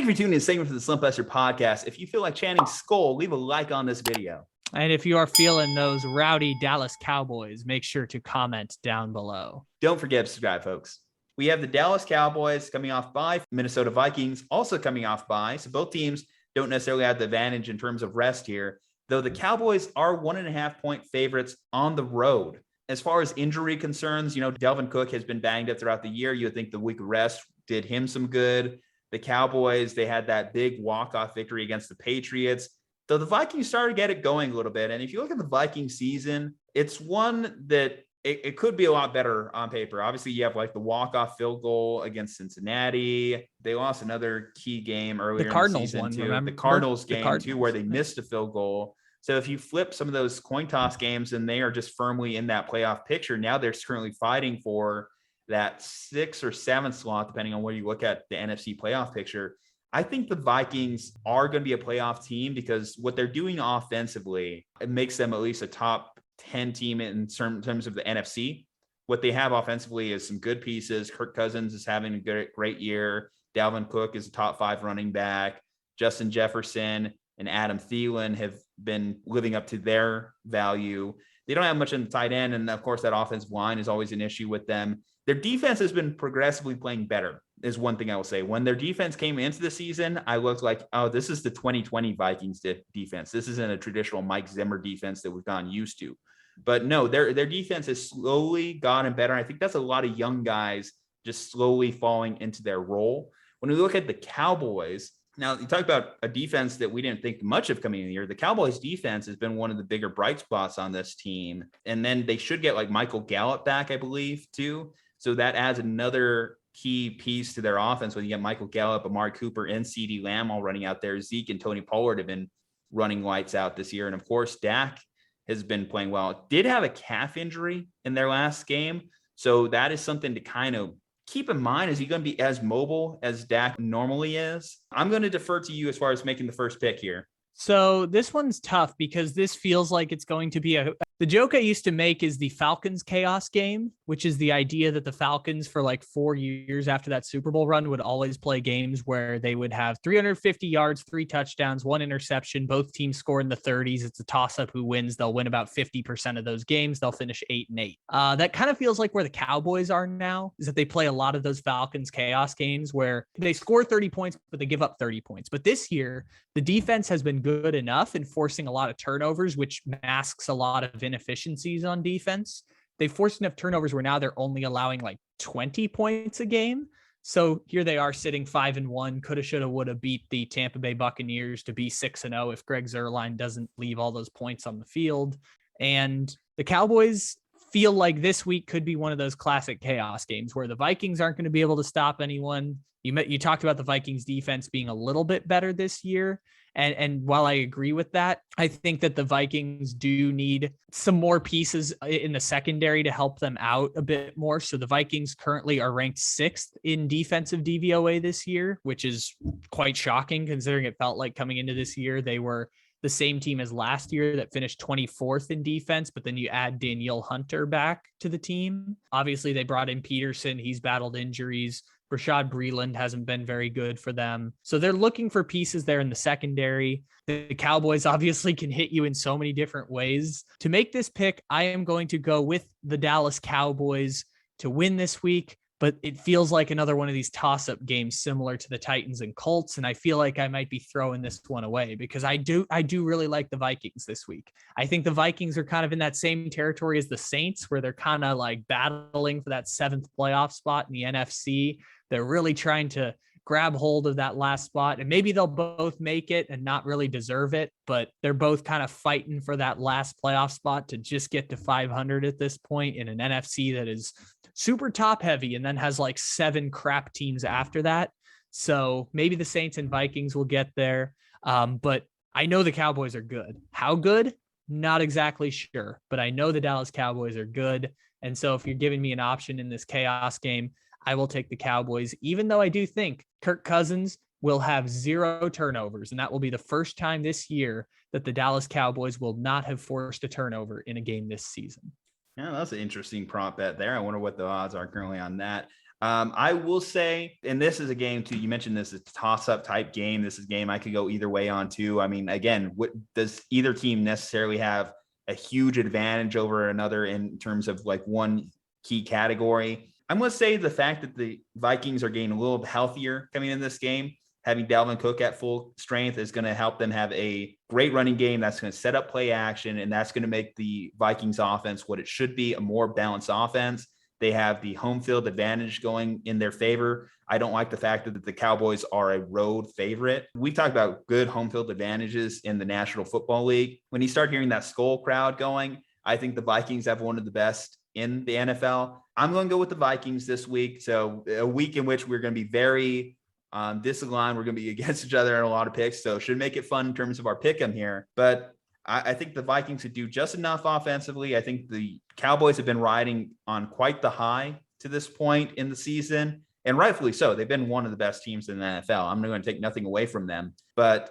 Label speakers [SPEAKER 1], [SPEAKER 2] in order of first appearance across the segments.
[SPEAKER 1] you for tuning in to segment for the Slumpbuster Podcast. If you feel like chanting Skull, leave a like on this video.
[SPEAKER 2] And if you are feeling those rowdy Dallas Cowboys, make sure to comment down below.
[SPEAKER 1] Don't forget to subscribe, folks. We have the Dallas Cowboys coming off bye, Minnesota Vikings also coming off bye. So both teams don't necessarily have the advantage in terms of rest here, though the Cowboys are 1.5-point favorites on the road. As far as injury concerns, Dalvin Cook has been banged up throughout the year. You would think the week of rest did him some good. The Cowboys, they had that big walk-off victory against the Patriots, though the Vikings started to get it going a little bit. And if you look at the Viking season, it's one that it could be a lot better on paper. Obviously, you have like the walk-off field goal against Cincinnati. They lost another key game earlier in the season, too.
[SPEAKER 2] Remember?
[SPEAKER 1] The Cardinals game, too, where they missed a field goal. So if you flip some of those coin toss games and they are just firmly in that playoff picture, now they're currently fighting for that 6th or 7th slot, depending on where you look at the NFC playoff picture. I think the Vikings are going to be a playoff team because what they're doing offensively, it makes them at least a top 10 team in terms of the NFC. What they have offensively is some good pieces. Kirk Cousins is having a great year. Dalvin Cook is a top 5 running back. Justin Jefferson and Adam Thielen have been living up to their value. They don't have much in the tight end. And of course, that offensive line is always an issue with them. Their defense has been progressively playing better, is one thing I will say. When their defense came into the season, I looked like, oh, this is the 2020 Vikings defense. This isn't a traditional Mike Zimmer defense that we've gotten used to. But no, their defense has slowly gotten better. I think that's a lot of young guys just slowly falling into their role. When we look at the Cowboys, now you talk about a defense that we didn't think much of coming in the year. The Cowboys defense has been one of the bigger bright spots on this team. And then they should get like Michael Gallup back, I believe, too. So that adds another key piece to their offense when you get Michael Gallup, Amari Cooper, and CeeDee Lamb all running out there. Zeke and Tony Pollard have been running lights out this year. And of course, Dak has been playing well. Did have a calf injury in their last game. So that is something to kind of keep in mind. Is he going to be as mobile as Dak normally is? I'm going to defer to you as far as making the first pick here.
[SPEAKER 2] So this one's tough because this feels like it's going to be the joke I used to make is the Falcons chaos game, which is the idea that the Falcons for like 4 years after that Super Bowl run would always play games where they would have 350 yards, 3 touchdowns, 1 interception. Both teams score in the 30s. It's a toss up who wins. They'll win about 50% of those games. They'll finish 8-8. That kind of feels like where the Cowboys are now, is that they play a lot of those Falcons chaos games where they score 30 points, but they give up 30 points. But this year, the defense has been good enough in forcing a lot of turnovers, which masks a lot of inefficiencies on defense. They forced enough turnovers where now they're only allowing like 20 points a game. So here they are sitting 5-1, coulda, shoulda, woulda beat the Tampa Bay Buccaneers to be 6-0 if Greg Zuerlein doesn't leave all those points on the field. And the Cowboys feel like this week could be one of those classic chaos games where the Vikings aren't going to be able to stop anyone. You talked about the Vikings defense being a little bit better this year. And while I agree with that, I think that the Vikings do need some more pieces in the secondary to help them out a bit more. So the Vikings currently are ranked 6th in defensive DVOA this year, which is quite shocking considering it felt like coming into this year, they were the same team as last year that finished 24th in defense, but then you add Danielle Hunter back to the team. Obviously, they brought in Peterson. He's battled injuries. Rashad Breeland hasn't been very good for them. So they're looking for pieces there in the secondary. The Cowboys obviously can hit you in so many different ways. To make this pick, I am going to go with the Dallas Cowboys to win this week, but it feels like another one of these toss-up games similar to the Titans and Colts. And I feel like I might be throwing this one away because I do really like the Vikings this week. I think the Vikings are kind of in that same territory as the Saints, where they're kind of like battling for that 7th playoff spot in the NFC. They're really trying to grab hold of that last spot, and maybe they'll both make it and not really deserve it, but they're both kind of fighting for that last playoff spot to just get to 500 at this point in an NFC that is super top heavy and then has like 7 crap teams after that. So maybe the Saints and Vikings will get there. But I know the Cowboys are good. How good? Not exactly sure, but I know the Dallas Cowboys are good. And so if you're giving me an option in this chaos game, I will take the Cowboys, even though I do think Kirk Cousins will have 0 turnovers. And that will be the first time this year that the Dallas Cowboys will not have forced a turnover in a game this season.
[SPEAKER 1] Yeah, that's an interesting prop bet there. I wonder what the odds are currently on that. I will say, and this is a game too, you mentioned this is a toss-up type game. This is a game I could go either way on too. I mean, again, what does either team necessarily have a huge advantage over another in terms of like one key category? I'm going to say the fact that the Vikings are getting a little healthier coming in this game, having Dalvin Cook at full strength is going to help them have a great running game that's going to set up play action, and that's going to make the Vikings offense what it should be, a more balanced offense. They have the home field advantage going in their favor. I don't like the fact that the Cowboys are a road favorite. We talked about good home field advantages in the National Football League. When you start hearing that Skull crowd going, I think the Vikings have one of the best in the NFL. I'm going to go with the Vikings this week. So a week in which we're going to be very disaligned. We're going to be against each other in a lot of picks. So should make it fun in terms of our pick 'em here. But I think the Vikings could do just enough offensively. I think the Cowboys have been riding on quite the high to this point in the season, and rightfully so. They've been one of the best teams in the NFL. I'm not going to take nothing away from them, but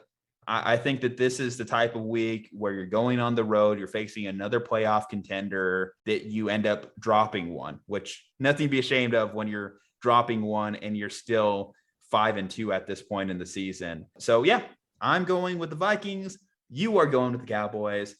[SPEAKER 1] I think that this is the type of week where you're going on the road, you're facing another playoff contender that you end up dropping one, which nothing to be ashamed of when you're dropping one and you're still 5-2 at this point in the season. So yeah, I'm going with the Vikings. You are going with the Cowboys.